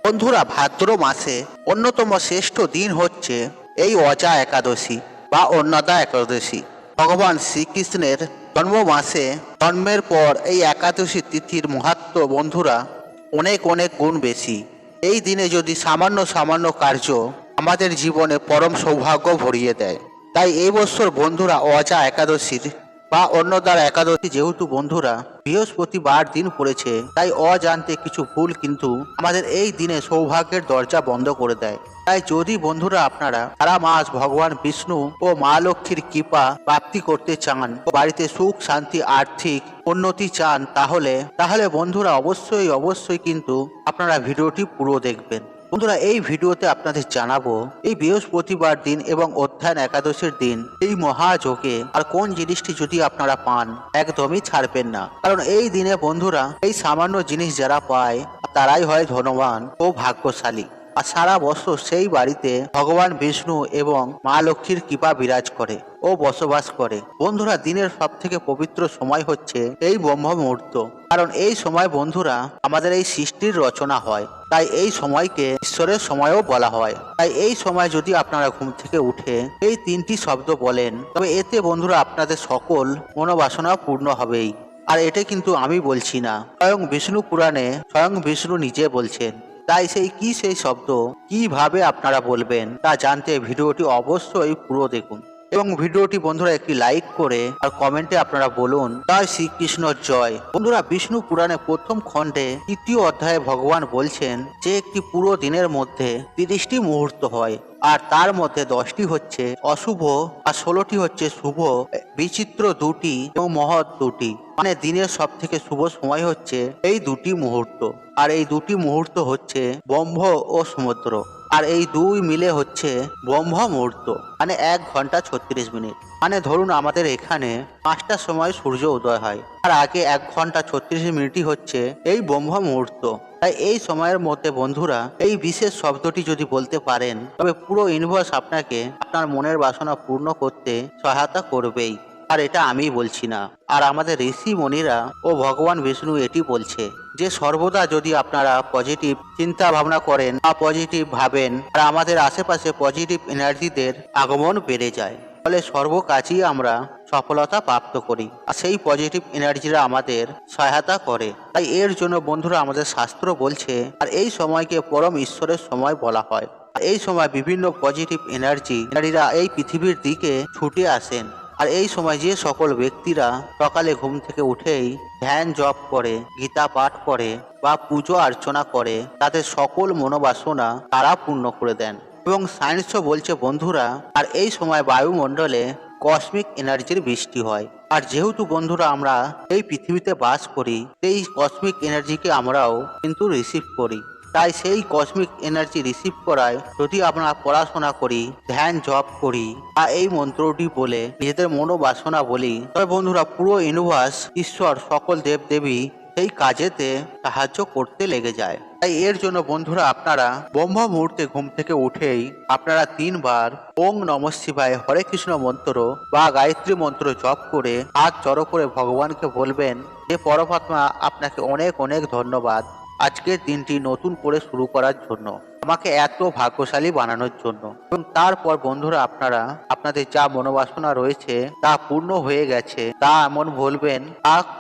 বন্ধুরা, ভাদ্র মাসে অন্যতম শ্রেষ্ঠ দিন হচ্ছে এই অজা একাদশী বা অন্নদা একাদশী। ভগবান শ্রীকৃষ্ণের জন্ম মাসে জন্মের পর এই একাদশী তিথির মাহাত্ম্য বন্ধুরা অনেক অনেক গুণ বেশি। এই দিনে যদি সামান্য সামান্য কার্য আমাদের জীবনে পরম সৌভাগ্য ভরিয়ে দেয়। তাই এই বছর বন্ধুরা অজা একাদশীর বা অন্নদার একাদশী যেহেতু বন্ধুরা বৃহস্পতিবার দিন পড়েছে, তাই অজান্তে কিছু ভুল কিন্তু আমাদের এই দিনে সৌভাগ্যের দরজা বন্ধ করে দেয়। তাই যদি বন্ধুরা আপনারা সারা মাস ভগবান বিষ্ণু ও মা লক্ষ্মীর কৃপা প্রাপ্তি করতে চান, বাড়িতে সুখ শান্তি আর্থিক উন্নতি চান, তাহলে বন্ধুরা অবশ্যই কিন্তু আপনারা ভিডিওটি পুরো দেখবেন। বন্ধুরা, এই ভিডিওতে আপনাদের জানাবো এই বৃহস্পতিবার দিন এবং অধ্যায়ন একাদশীর দিন এই মহাযোগে আর কোন জিনিসটি যদি আপনারা পান একদমই ছাড়বেন না। কারণ এই দিনে বন্ধুরা এই সামান্য জিনিস যারা পায় তারাই হয় ধনবান ও ভাগ্যশালী। আর সারা বছর সেই বাড়িতে ভগবান বিষ্ণু এবং মা লক্ষ্মীর কৃপা বিরাজ করে ও বসবাস করে। বন্ধুরা, দিনের সব থেকে পবিত্র সময় হচ্ছে এই ব্রহ্ম মুহূর্ত। কারণ এই সময় বন্ধুরা আমাদের এই সৃষ্টির রচনা হয়, তাই এই সময়কে ঈশ্বরের সময়ও বলা হয়। তাই এই সময় যদি আপনারা ঘুম থেকে উঠে এই তিনটি শব্দ বলেন, তবে এতে বন্ধুরা আপনাদের সকল মনোবাসনা পূর্ণ হবেই। আর এটা কিন্তু আমি বলছি না, স্বয়ং বিষ্ণু পুরাণে স্বয়ং বিষ্ণু নিজে বলছেন। তাই সেই শব্দ কিভাবে আপনারা বলবেন তা জানতে ভিডিওটি অবশ্যই পুরো দেখুন এবং ভিডিওটি বন্ধুরা একটি লাইক করে আর কমেন্টে আপনারা বলুন জয় শ্রীকৃষ্ণর জয়। বন্ধুরা, বিষ্ণু পুরাণে প্রথম খণ্ডে ৩য় অধ্যায়ে ভগবান বলছেন যে একটি পুরো দিনের মধ্যে ৩০টি মুহূর্ত হয়, আর তার মধ্যে 10টি হচ্ছে অশুভ আর 16টি হচ্ছে শুভ, বিচিত্র 2টি এবং মহৎ 2টি। মানে দিনের সব থেকে শুভ সময় হচ্ছে এই 2টি মুহূর্ত, আর এই 2টি মুহূর্ত হচ্ছে ব্রহ্ম ও সমুদ্র। আর এই দুই মিলে হচ্ছে ব্রহ্ম মুহূর্ত, মানে 1 ঘন্টা 36 মিনিট। মানে ধরুন আমাদের এখানে 5টার সময় সূর্য উদয় হয়, আর আগে 1 ঘন্টা 36 মিনিটই হচ্ছে এই ব্রহ্ম মুহূর্ত। তাই এই সময়ের মধ্যে বন্ধুরা এই বিশেষ শব্দটি যদি বলতে পারেন, তবে পুরো ইউনিভার্স আপনাকে আপনার মনের বাসনা পূর্ণ করতে সহায়তা করবেই। আর এটা আমি বলছি না, আর আমাদের ঋষি মণিরা ও ভগবান বিষ্ণু এটি বলছে যে সর্বদা যদি আপনারা পজিটিভ চিন্তা ভাবনা করেন বা পজিটিভ ভাবেন, আর আমাদের আশেপাশে পজিটিভ এনার্জিদের আগমন বেড়ে যায়, ফলে সর্ব কাজেই আমরা সফলতা প্রাপ্ত করি, আর সেই পজিটিভ এনার্জিরা আমাদের সহায়তা করে। তাই এর জন্য বন্ধুরা আমাদের শাস্ত্র বলছে, আর এই সময়কে পরম ঈশ্বরের সময় বলা হয়। এই সময় বিভিন্ন পজিটিভ এনার্জিরা এই পৃথিবীর দিকে ছুটে আসেন। আর এই সময় যে সকল ব্যক্তিরা সকালে ঘুম থেকে উঠেই ধ্যান জপ করে, গীতা পাঠ করে বা পুজো অর্চনা করে, তাদের সকল মনোবাসনা তারা পূর্ণ করে দেন। এবং সায়েন্সও বলছে বন্ধুরা, আর এই সময় বায়ুমণ্ডলে কসমিক এনার্জির বৃষ্টি হয়। আর যেহেতু বন্ধুরা আমরা এই পৃথিবীতে বাস করি, সেই কসমিক এনার্জিকে আমরাও কিন্তু রিসিভ করি। তাই সেই কসমিক এনার্জি রিসিভ করায় যদি আমরা পড়াশোনা করি, ধ্যান জপ করি বা এই মন্ত্রটি বলে নিজেদের মনোবাসনা বলি, তবে বন্ধুরা পুরো ইউনিভার্স, ঈশ্বর, সকল দেবদেবী সেই কাজেতে সাহায্য করতে লেগে যায়। তাই এর জন্য বন্ধুরা আপনারা ব্রহ্ম মুহূর্তে ঘুম থেকে উঠেই আপনারা 3 বার ওং নমঃ শিবায় হরে কৃষ্ণ মন্ত্র বা গায়ত্রী মন্ত্র জপ করে হাত জড়ো করে ভগবানকে বলবেন যে পরমাত্মা আপনাকে অনেক অনেক ধন্যবাদ আজকের দিনটি নতুন করে শুরু করার জন্য, আমাকে এত ভাগ্যশালী বানানোর জন্য। এবং তারপর বন্ধুরা আপনারা আপনাদের যা মনোবাসনা রয়েছে তা পূর্ণ হয়ে গেছে তা এমন বলবেন,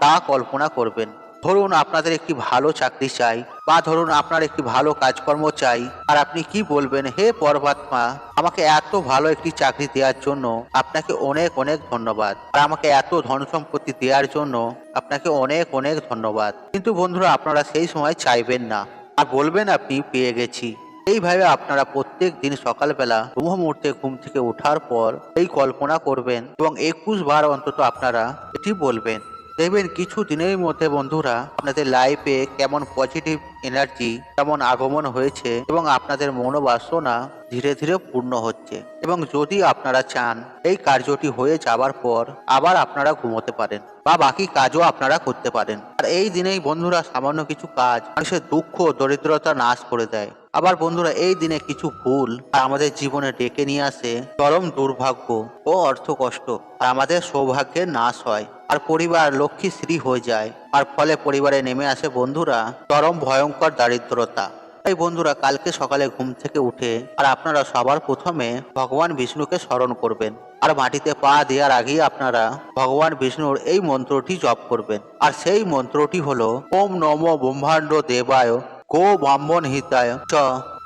তা কল্পনা করবেন। ধরুন আপনাদের একটি ভালো চাকরি চাই, বা ধরুন আপনার একটি ভালো কাজকর্ম চাই, আর আপনি কি বলবেন, হে পরমাত্মা, আমাকে এত ভালো একটি চাকরি দেওয়ার জন্য আপনাকে অনেক অনেক ধন্যবাদ, আর আমাকে এত ধন সম্পত্তি দেওয়ার জন্য আপনাকে অনেক অনেক ধন্যবাদ। কিন্তু বন্ধুরা আপনারা সেই সময় চাইবেন না, আর বলবেন আপনি পেয়ে গেছি। এইভাবে আপনারা প্রত্যেক দিন সকালবেলা ব্রহ্ম মুহূর্তে ঘুম থেকে ওঠার পর এই কল্পনা করবেন এবং 21 বার অন্তত আপনারা এটি বলবেন। দেখবেন কিছু দিনের মধ্যে বন্ধুরা আপনাদের লাইফে কেমন পজিটিভ এনার্জি কেমন আগমন হয়েছে এবং আপনাদের মনোবাসনা ধীরে ধীরে পূর্ণ হচ্ছে। এবং যদি আপনারা চান এই কার্যটি হয়ে যাবার পর আবার আপনারা ঘুমোতে পারেন বা বাকি কাজও আপনারা করতে পারেন। আর এই দিনেই বন্ধুরা সামান্য কিছু কাজ মানুষের দুঃখ দরিদ্রতা নাশ করে দেয়। আবার বন্ধুরা এই দিনে কিছু ভুল আমাদের জীবনে ডেকে নিয়ে আসে চরম দুর্ভাগ্য ও অর্থ কষ্ট, আর আমাদের সৌভাগ্যের নাশ হয়, আর পরিবার লক্ষ্মীশ্রী হয়ে যায়, আর ফলে পরিবারে নেমে আসে বন্ধুরা চরম ভয়ঙ্কর দারিদ্রতা। তাই বন্ধুরা কালকে সকালে ঘুম থেকে উঠে আর আপনারা সবার প্রথমে ভগবান বিষ্ণুকে স্মরণ করবেন, আর মাটিতে পা দেওয়ার আগেই আপনারা ভগবান বিষ্ণুর এই মন্ত্রটি জপ করবেন। আর সেই মন্ত্রটি হলো ওম নমো ব্রহ্মাণ্ড দেবায় গো ব্রাহ্মণ হিতায় চ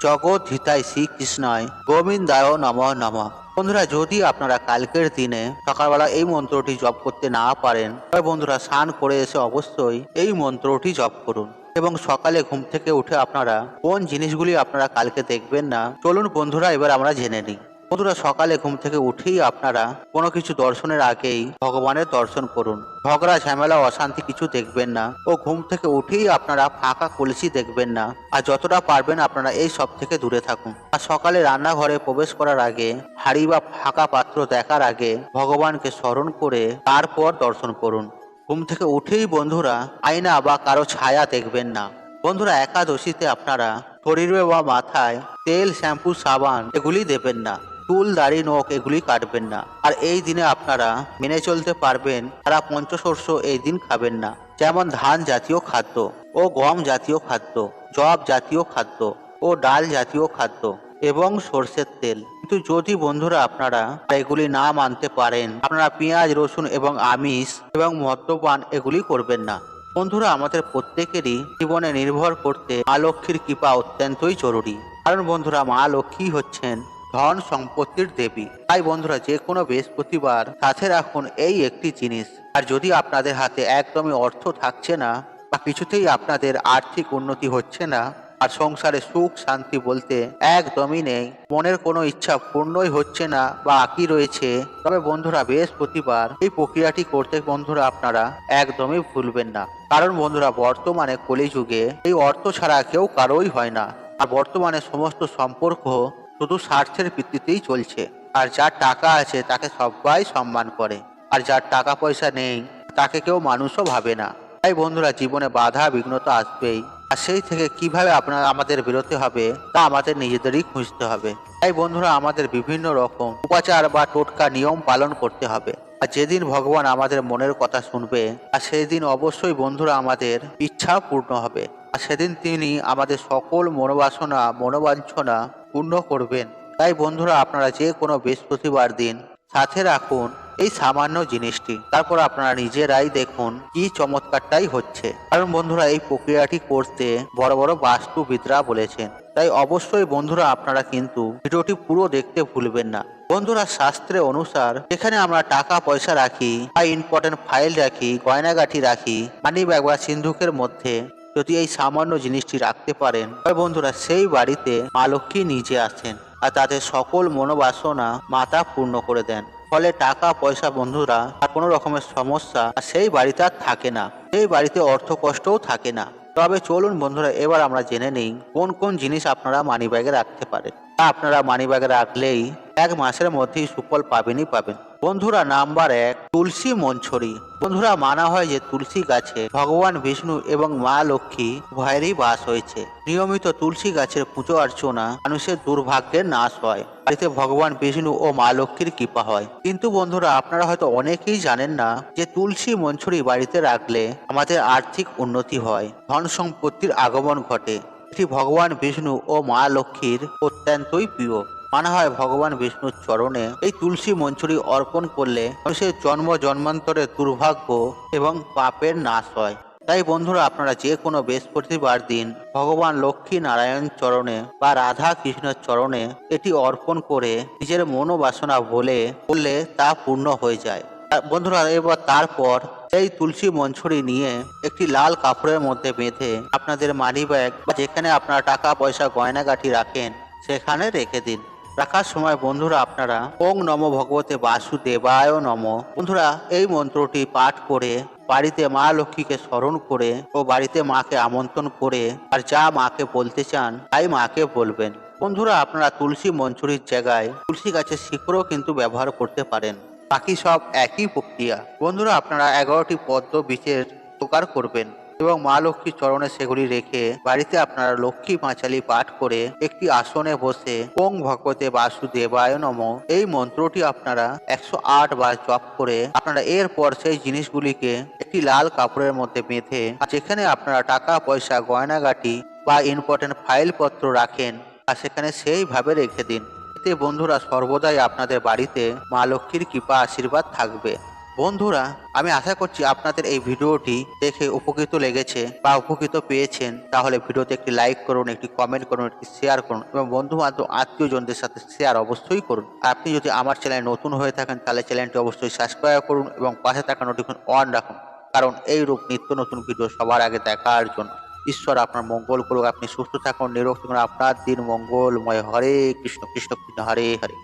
জগৎ হিতায় শ্রীকৃষ্ণায় গোবিন্দায় নমঃ নমঃ। বন্ধুরা যদি আপনারা কালকের দিনে সকালবেলা এই মন্ত্রটি জপ করতে না পারেন, তবে বন্ধুরা স্নান করে এসে অবশ্যই এই মন্ত্রটি জপ করুন। এবং সকালে ঘুম থেকে উঠে আপনারা কোন জিনিসগুলি আপনারা কালকে দেখবেন না, চলুন বন্ধুরা এবার আমরা জেনে নিই। বন্ধুরা সকালে ঘুম থেকে উঠেই আপনারা কোনো কিছু দর্শনের আগেই ভগবানের দর্শন করুন। ঝগড়া ঝামেলা অশান্তি কিছু দেখবেন না, ও ঘুম থেকে উঠেই আপনারা ফাঁকা কলসি দেখবেন না। আর যতটা পারবেন আপনারা এই সব থেকে দূরে থাকুন। আর সকালে রান্নাঘরে প্রবেশ করার আগে হাঁড়ি বা ফাঁকা পাত্র দেখার আগে ভগবানকে স্মরণ করে তারপর দর্শন করুন। ঘুম থেকে উঠেই বন্ধুরা আয়না বা কারো ছায়া দেখবেন না। বন্ধুরা একাদশীতে আপনারা শরীরে বা মাথায় তেল শ্যাম্পু সাবান এগুলি দেবেন না, চুল দাড়ি নখ এগুলি কাটবেন না। আর এই দিনে আপনারা মেনে চলতে পারবেন তারা পঞ্চশস্য এই দিন খাবেন না, যেমন ধান জাতীয় খাদ্য ও গম জাতীয় খাদ্য, জব জাতীয় খাদ্য ও ডাল জাতীয় খাদ্য এবং সর্ষের তেল। কিন্তু যদি বন্ধুরা আপনারা এগুলি না মানতে পারেন, আপনারা পেঁয়াজ রসুন এবং আমিষ এবং মদ্যপান এগুলি করবেন না। বন্ধুরা আমাদের প্রত্যেকেরই জীবনে নির্ভর করতে মা লক্ষ্মীর কৃপা অত্যন্তই জরুরি, কারণ বন্ধুরা মা লক্ষ্মী হচ্ছেন ধন সম্পত্তির দেবী। তাই বন্ধুরা যে কোনো বৃহস্পতিবার সাথে রাখুন এই একটি জিনিস। আর যদি আপনাদের হাতে একদমই অর্থ থাকছে না বা কিছুতেই আপনাদের আর্থিক উন্নতি হচ্ছে না, আর সংসারে সুখ শান্তি বলতে একদমই নেই, মনের কোনো ইচ্ছা পূর্ণই হচ্ছে না বা বাকি রয়েছে, তবে বন্ধুরা বৃহস্পতিবার এই প্রক্রিয়াটি করতে বন্ধুরা আপনারা একদমই ভুলবেন না। কারণ বন্ধুরা বর্তমানে কলিযুগে এই অর্থ ছাড়া কেউ কারোই হয় না। আর বর্তমানে সমস্ত সম্পর্ক শুধু স্বার্থের ভিত্তিতেই চলছে। আর যার টাকা আছে তাকে সবাই সম্মান করে, আর যার টাকা পয়সা নেই তাকে কেউ মানুষও ভাবে না। তাই বন্ধুরা জীবনে বাধা বিঘ্নতা আসবেই, আর সেই থেকে কিভাবে আমাদের বেরোতে হবে তা আমাদের নিজেদেরই খুঁজতে হবে। তাই বন্ধুরা আমাদের বিভিন্ন রকম উপাচার বা টোটকা নিয়ম পালন করতে হবে। আর যেদিন ভগবান আমাদের মনের কথা শুনবে, আর সেই দিন অবশ্যই বন্ধুরা আমাদের ইচ্ছা পূর্ণ হবে। আর সেদিন তিনি আমাদের সকল মনোবাসনা মনোবাঞ্ছনা পূর্ণ করবেন। তাই বন্ধুরা আপনারা যে কোনো বৃহস্পতিবার দিন সাথে রাখুন এই সামান্য জিনিসটি, তারপর আপনারা নিজেরাই দেখুন কি চমৎকারটাই হচ্ছে। কারণ বন্ধুরা এই প্রক্রিয়াটি করতে বড় বড় বাস্তুবিদরা বলেছেন। তাই অবশ্যই বন্ধুরা আপনারা কিন্তু ভিডিওটি পুরো দেখতে ভুলবেন না। বন্ধুরা শাস্ত্রে অনুসার যেখানে আমরা টাকা পয়সা রাখি বা ইম্পর্টেন্ট ফাইল রাখি, গয়নাগাঠি রাখি, মানি ব্যাগ বা সিন্ধুকের মধ্যে যদি এই সামান্য জিনিসটি রাখতে পারেন, তবে বন্ধুরা সেই বাড়িতে মা লক্ষ্মী নিজে আসেন আর তাদের সকল মনোবাসনা মাতা পূর্ণ করে দেন। ফলে টাকা পয়সা বন্ধুরা আর কোনো রকমের সমস্যা সেই বাড়িতে আর থাকে না, সেই বাড়িতে অর্থ কষ্টও থাকে না। তবে চলুন বন্ধুরা এবার আমরা জেনে নিই কোন কোন জিনিস আপনারা মানি ব্যাগে রাখতে পারেন। তা আপনারা মানি ব্যাগে রাখলেই 1 মাসের মধ্যেই সুফল পাবেনই পাবেন। বন্ধুরা নাম্বার 1, তুলসী মঞ্ছরি। বন্ধুরা মানা হয় যে তুলসী গাছে ভগবান বিষ্ণু এবং মা লক্ষ্মী উভয়েরই বাস হয়েছে। নিয়মিত তুলসী গাছের পুজো অর্চনা মানুষের দুর্ভাগ্যের নাশ হয়, এতে ভগবান বিষ্ণু ও মা লক্ষ্মীর কৃপা হয়। কিন্তু বন্ধুরা আপনারা হয়তো অনেকেই জানেন না যে তুলসী মঞ্ছরি বাড়িতে রাখলে আমাদের আর্থিক উন্নতি হয়, ধন সম্পত্তির আগমন ঘটে। এটি ভগবান বিষ্ণু ও মা লক্ষ্মীর অত্যন্তই প্রিয়। মানা হয় ভগবান বিষ্ণুর চরণে এই তুলসী মঞ্জুরি অর্পণ করলে মানুষের জন্ম জন্মান্তরের দুর্ভাগ্য এবং পাপের নাশ হয়। তাই বন্ধুরা আপনারা যে কোনো বৃহস্পতিবার দিন ভগবান লক্ষ্মী নারায়ণ চরণে বা রাধা কৃষ্ণের চরণে এটি অর্পণ করে নিজের মনোবাসনা বললে তা পূর্ণ হয়ে যায়। বন্ধুরা এবার তারপর এই তুলসী মঞ্জুরি নিয়ে একটি লাল কাপড়ের মধ্যে বেঁধে আপনাদের মানি ব্যাগ বা যেখানে আপনারা টাকা পয়সা গয়নাগাটি রাখেন সেখানে রেখে দিন। রাখার সময় বন্ধুরা আপনারা ওং নমো ভগবতে বাসুদেবায় নমঃ বন্ধুরা এই মন্ত্রটি পাঠ করে বাড়িতে মা লক্ষ্মীকে স্মরণ করে ও বাড়িতে মাকে আমন্ত্রণ করে আর যা মাকে বলতে চান তাই মাকে বলবেন। বন্ধুরা আপনারা তুলসী মঞ্জুরির জায়গায় তুলসী গাছের শিকড়ও কিন্তু ব্যবহার করতে পারেন। বাকি সব একই প্রক্রিয়া। বন্ধুরা আপনারা 11টি পদ্ম বীজের জোগাড় করবেন এবং মা লক্ষ্মীর চরণে সেগুলি রেখে বাড়িতে আপনারা লক্ষ্মী পাঁচালী পাঠ করে একটি আসনে বসে ওং ভগবতে বাসুদেবায় নমঃ এই মন্ত্রটি আপনারা 108 বার জপ করে আপনারা এরপর সেই জিনিসগুলিকে একটি লাল কাপড়ের মধ্যে বেঁধে যেখানে আপনারা টাকা পয়সা গয়নাগাটি বা ইম্পর্টেন্ট ফাইলপত্র রাখেন আর সেখানে সেইভাবে রেখে দিন। এতে বন্ধুরা সর্বদাই আপনাদের বাড়িতে মা লক্ষ্মীর কৃপা আশীর্বাদ থাকবে। বন্ধুরা, আমি আশা করছি আপনাদের এই ভিডিওটি দেখে উপকৃত লেগেছে বা উপকৃত পেয়েছেন। তাহলে ভিডিওতে একটি লাইক করুন, একটি কমেন্ট করুন, একটি শেয়ার করুন এবং বন্ধু বান্ধব আত্মীয়জনদের সাথে শেয়ার অবশ্যই করুন। আর আপনি যদি আমার চ্যানেলে নতুন হয়ে থাকেন তাহলে চ্যানেলটি অবশ্যই সাবস্ক্রাইব করুন এবং পাশে থাকা নোটিফিকেশন অন রাখুন, কারণ এই রূপ নিত্য নতুন ভিডিও সবার আগে দেখার জন্য। ঈশ্বর আপনার মঙ্গল করুক, আপনি সুস্থ থাকুন, নিরোগ থাকুন, আপনার দিন মঙ্গলময়। হরে কৃষ্ণ কৃষ্ণ কৃষ্ণ হরে হরে।